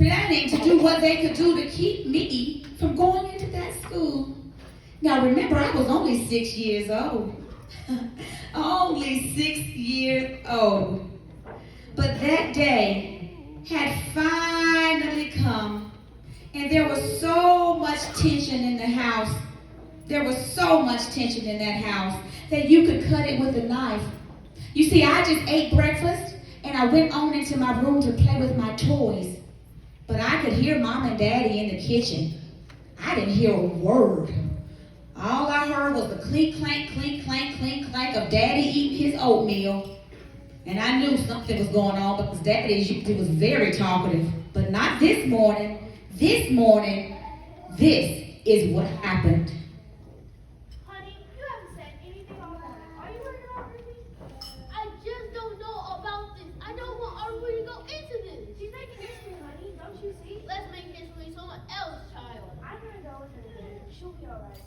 planning to do what they could do to keep me from going into that school. Now remember, I was only 6 years old. Only 6 years old. But that day had finally come, and there was so much tension in the house. There was so much tension in that house that you could cut it with a knife. You see, I just ate breakfast, and I went on into my room to play with my toys. But I could hear Mom and Daddy in the kitchen. I didn't hear a word. All I heard was the clink, clank, clink, clank, clink, clank of Daddy eating his oatmeal. And I knew something was going on because Daddy was very talkative. But not this morning. This morning, this is what happened. Honey, you haven't said anything all morning. Are you working on Ruby? I just don't know about this. I don't want our Ruby to go into this. She's making history, honey. Don't you see? Let's make history someone else, child. I'm going to go with her today. She'll be all right.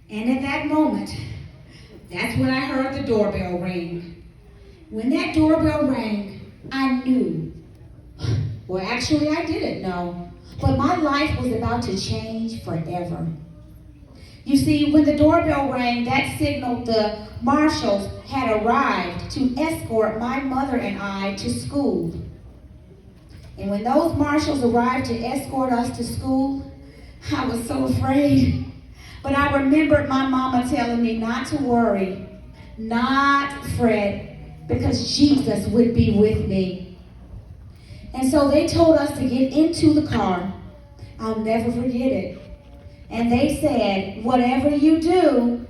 And at that moment, that's when I heard the doorbell ring. When that doorbell rang, I knew. Well, actually, I didn't know. But my life was about to change forever. You see, when the doorbell rang, that signaled the marshals had arrived to escort my mother and I to school. And when those marshals arrived to escort us to school, I was so afraid. But I remembered my mama telling me not to worry, not fret, because Jesus would be with me. And so they told us to get into the car. I'll never forget it. And they said, whatever you do,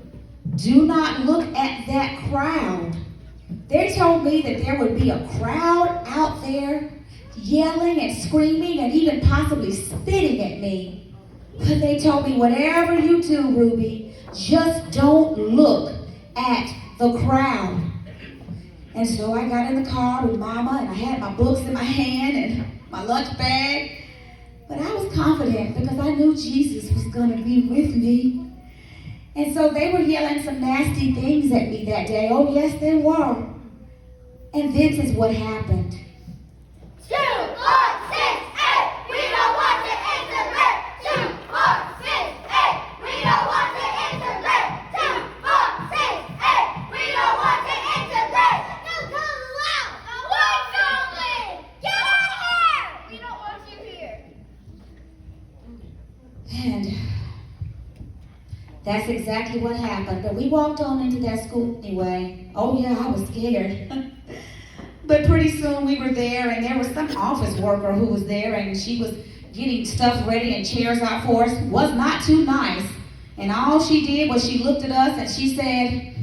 do not look at that crowd. They told me that there would be a crowd out there yelling and screaming and even possibly spitting at me. But they told me, whatever you do, Ruby, just don't look at the crowd. And so I got in the car with Mama, and I had my books in my hand and my lunch bag. But I was confident because I knew Jesus was going to be with me. And so they were yelling some nasty things at me that day. Oh, yes, they were. And this is what happened. 2, 4, 6, 8. We don't want to integrate. 2, 4, 6, 8. We don't want to integrate. 2, 4, 6, 8. We don't want to integrate. No, come loud. What's going? Get out of here. We don't want you here. And that's exactly what happened. But we walked on into that school anyway. Oh, yeah, I was scared. But pretty soon we were there, and there was some office worker who was there, and she was getting stuff ready and chairs out for us. Was not too nice. And all she did was she looked at us and she said,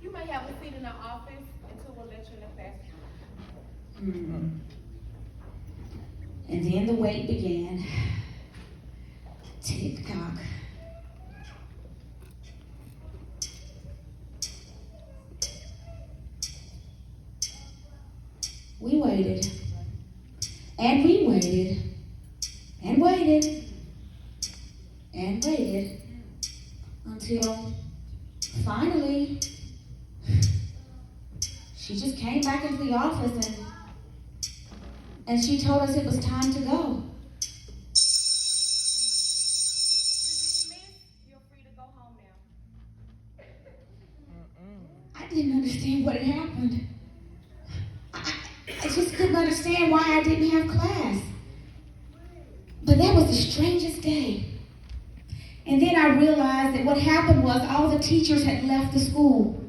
You may have a seat in the office until we'll let you in the classroom. And then the wait began. Tick-tock. We waited, and we waited, and waited, and waited, until finally, she just came back into the office and she told us it was time to go. You're free to go home now. I didn't understand what had happened. I just couldn't understand why I didn't have class. But that was the strangest day. And then I realized that what happened was all the teachers had left the school.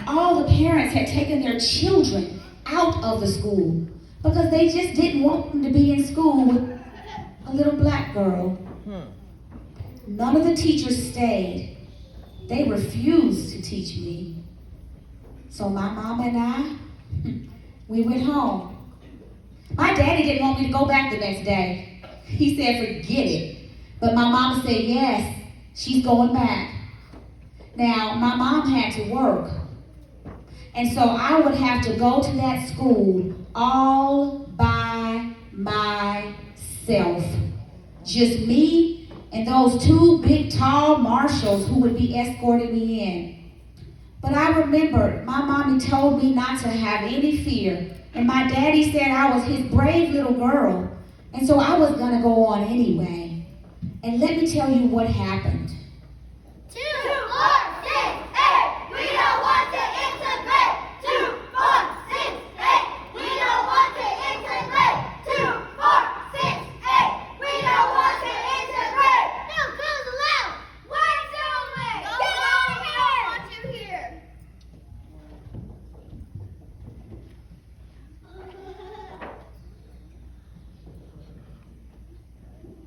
All the parents had taken their children out of the school because they just didn't want them to be in school with a little black girl. None of the teachers stayed. They refused to teach me. So my mom and I, we went home. My daddy didn't want me to go back the next day. He said, forget it. But my mama said, yes, she's going back. Now, my mom had to work. And so I would have to go to that school all by myself. Just me and those two big, tall marshals who would be escorting me in. But I remember my mommy told me not to have any fear. And my daddy said I was his brave little girl. And so I was going to go on anyway. And let me tell you what happened. 2, 4, 6, 8. We don't want to integrate. 2, 4, 6, 8. We don't want to integrate. 2, 4, 6, 8. We don't want to integrate. No, girls allowed. Whites only. Get over here. We don't want you here.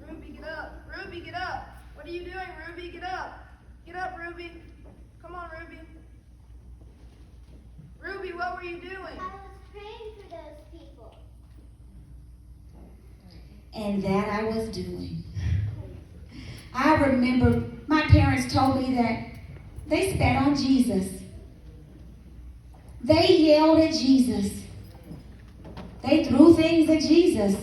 Ruby, get up. Ruby, get up. What are you doing, Ruby? Get up. Get up, Ruby. Come on, Ruby. Ruby, what were you doing? I was praying for those people. And that I was doing. I remember my parents told me that they spat on Jesus. They yelled at Jesus. They threw things at Jesus.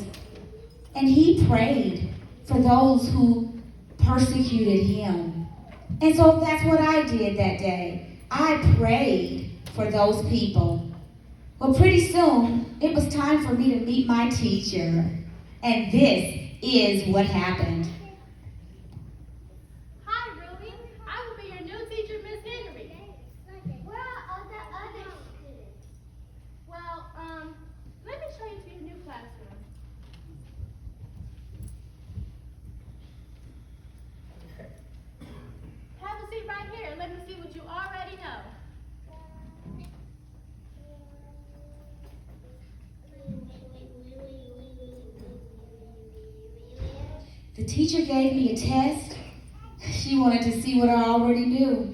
And he prayed for those who persecuted him. And so that's what I did that day. I prayed for those people. Well, pretty soon, it was time for me to meet my teacher. And this is what happened. Hi, Ruby. I will be your new teacher, Miss Henry. Where are all the other students? Well, let me show you to your new classroom. Have a seat right here and let me see what you already know. The teacher gave me a test. She wanted to see what I already knew.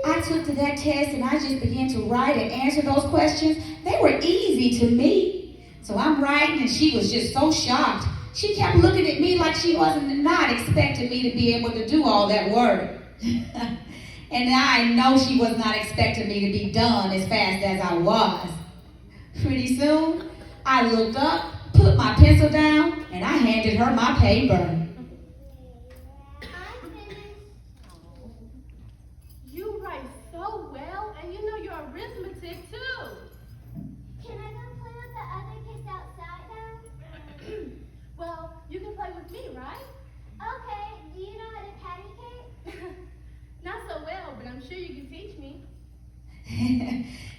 I took to that test and I just began to write and answer those questions. They were easy to me. So I'm writing and she was just so shocked. She kept looking at me like she wasn't not expecting me to be able to do all that work. And I know she was not expecting me to be done as fast as I was. Pretty soon, I looked up, put my pencil down, and I handed her my paper. I'm finished. You write so well, and you know your arithmetic too. Can I go play with the other kids outside now? Well, you can play with me, right? Okay, do you know how to patty cake? Not so well, but I'm sure you can teach me.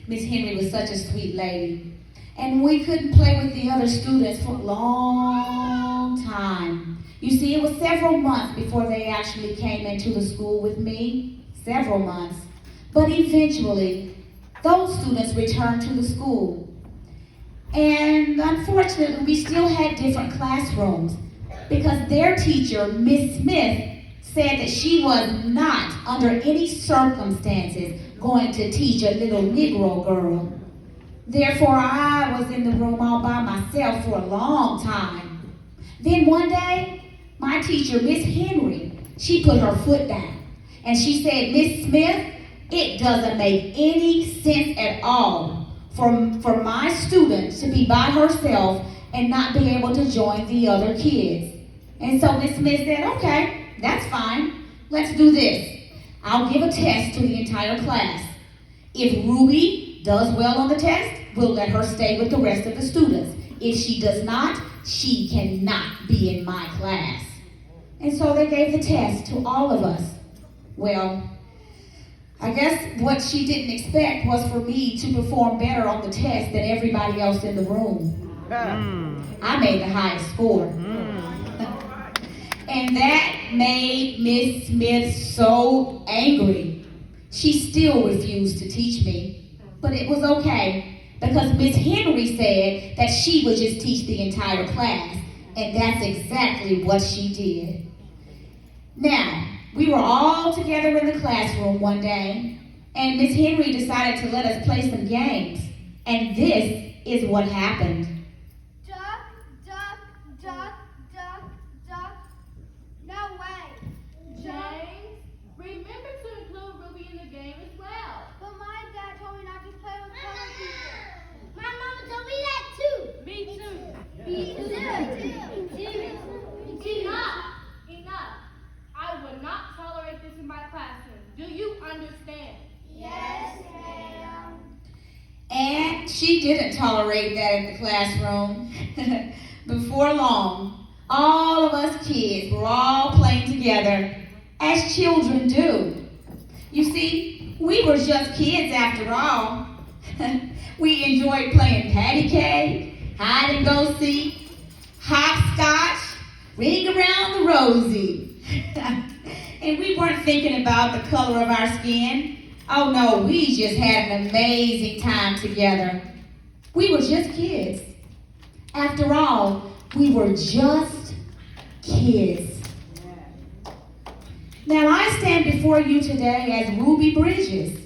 Miss Henry was such a sweet lady. And we couldn't play with the other students for a long time. You see, it was several months before they actually came into the school with me. Several months. But eventually, those students returned to the school. And unfortunately, we still had different classrooms because their teacher, Miss Smith, said that she was not, under any circumstances, going to teach a little Negro girl. Therefore, I was in the room all by myself for a long time. Then one day, my teacher, Miss Henry, she put her foot down. And she said, Miss Smith, it doesn't make any sense at all for my student to be by herself and not be able to join the other kids. And so Miss Smith said, okay, that's fine. Let's do this. I'll give a test to the entire class. If Ruby does well on the test, we'll let her stay with the rest of the students. If she does not, she cannot be in my class. And so they gave the test to all of us. Well, I guess what she didn't expect was for me to perform better on the test than everybody else in the room. I made the highest score. And that made Miss Smith so angry. She still refused to teach me. But it was okay, because Miss Henry said that she would just teach the entire class. And that's exactly what she did. Now, we were all together in the classroom one day, and Miss Henry decided to let us play some games. And this is what happened. Duck, duck, duck, duck, duck. No way. James, remember to include Ruby in the game as well. But my dad told me not to play with color people. My mama told me that too. Me too. Me too. Enough! Enough! I will not tolerate this in my classroom. Do you understand? Yes. she didn't tolerate that in the classroom. Before long, all of us kids were all playing together, as children do. You see, we were just kids after all. We enjoyed playing patty cake, hide and go seek, hopscotch, ring around the rosy. And we weren't thinking about the color of our skin. Oh no, we just had an amazing time together. We were just kids. After all, we were just kids. Now I stand before you today as Ruby Bridges.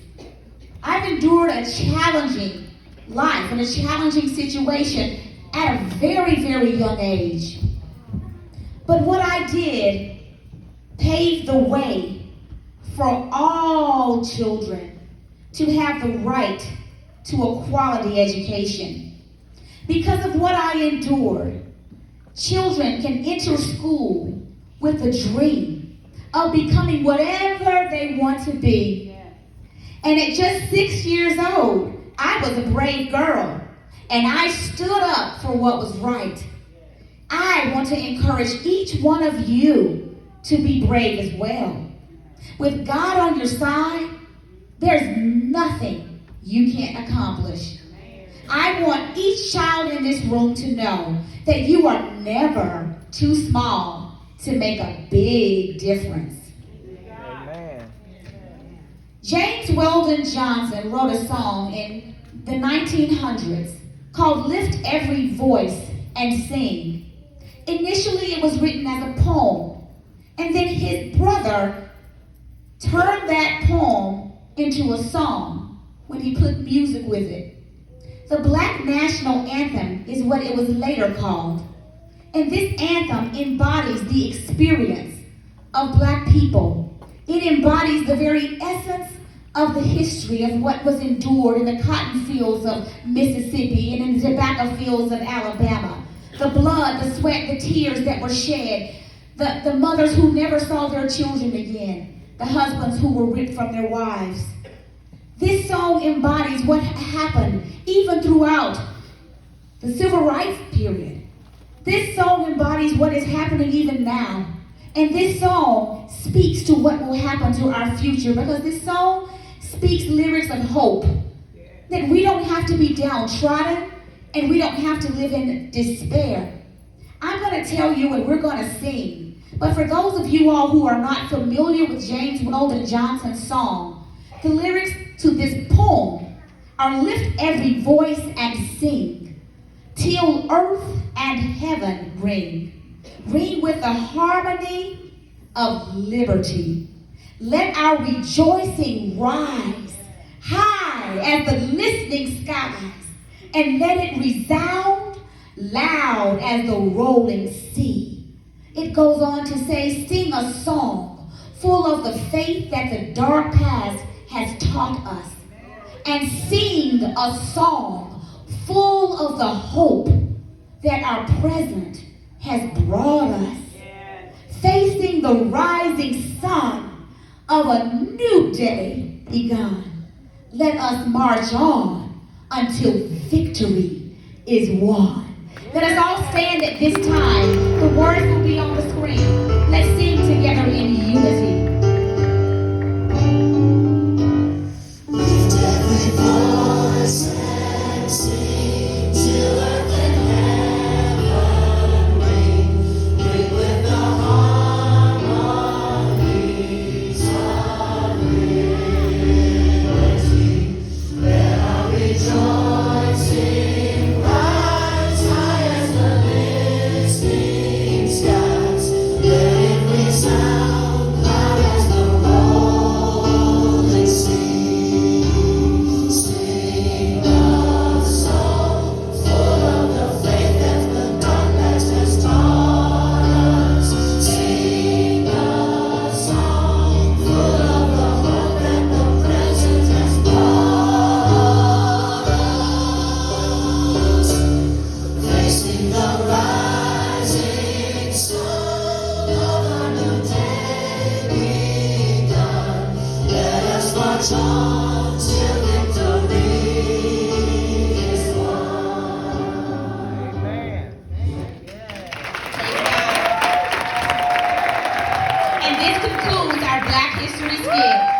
I've endured a challenging life and a challenging situation at a very, very young age. But what I did paved the way for all children to have the right to a quality education. Because of what I endured, children can enter school with a dream of becoming whatever they want to be. And at just 6 years old, I was a brave girl, and I stood up for what was right. I want to encourage each one of you to be brave as well. With God on your side, there's nothing you can't accomplish. I want each child in this room to know that you are never too small to make a big difference. Amen. James Weldon Johnson wrote a song in the 1900s called Lift Every Voice and Sing. Initially, it was written as a poem, and then his brother turned that poem into a song when he put music with it. The Black National Anthem is what it was later called. And this anthem embodies the experience of Black people. It embodies the very essence of the history of what was endured in the cotton fields of Mississippi and in the tobacco fields of Alabama. The blood, the sweat, the tears that were shed. The mothers who never saw their children again. The husbands who were ripped from their wives. This song embodies what happened even throughout the civil rights period. This song embodies what is happening even now. And this song speaks to what will happen to our future, because this song speaks lyrics of hope. That we don't have to be downtrodden and we don't have to live in despair. I'm going to tell you and we're going to sing. But for those of you all who are not familiar with James Weldon Johnson's song, the lyrics to this poem are lift every voice and sing, till earth and heaven ring. Ring with the harmony of liberty. Let our rejoicing rise high as the listening skies, and let it resound loud as the rolling sea. It goes on to say, sing a song full of the faith that the dark past has taught us, and sing a song full of the hope that our present has brought us. Facing the rising sun of a new day begun, let us march on until victory is won. Let us all stand at this time. The words will be on the screen. Let's sing together in unity. Let it resound. And this concludes our Black History Skit.